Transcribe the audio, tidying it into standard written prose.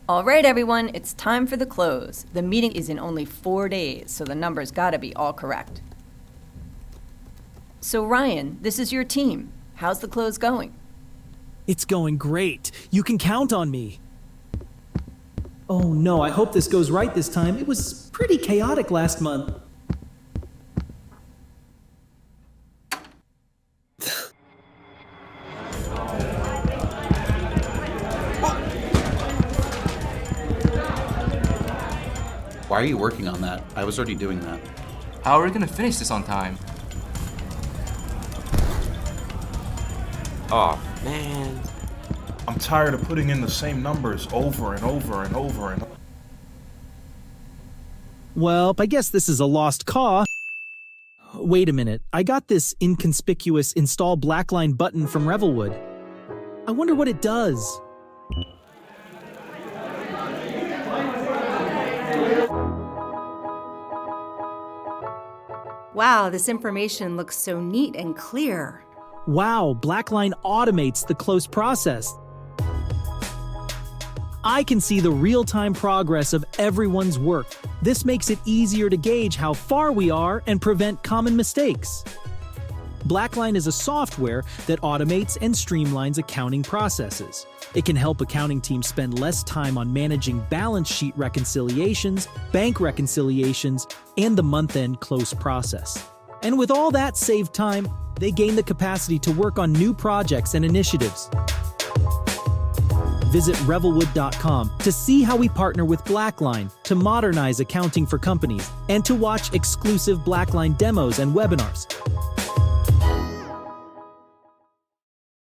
All right, everyone, it's time for the close. The meeting is in only 4 days, so the numbers gotta be all correct. So Ryan, this is your team. How's the close going? It's going great. You can count on me. Oh no, I hope this goes right this time. It was pretty chaotic last month. Why are you working on that? I was already doing that. How are we gonna finish this on time? Oh, man. I'm tired of putting in the same numbers over and over and over and over. Well, I guess this is a lost cause. Wait a minute, I got this inconspicuous Install BlackLine button from Revolwood. I wonder what it does. Wow, this information looks so neat and clear. Wow, BlackLine automates the close process. I can see the real-time progress of everyone's work. This makes it easier to gauge how far we are and prevent common mistakes. BlackLine is a software that automates and streamlines accounting processes. It can help accounting teams spend less time on managing balance sheet reconciliations, bank reconciliations, and the month-end close process. And with all that saved time, they gain the capacity to work on new projects and initiatives. Visit revolwood.com to see how we partner with BlackLine to modernize accounting for companies and to watch exclusive BlackLine demos and webinars.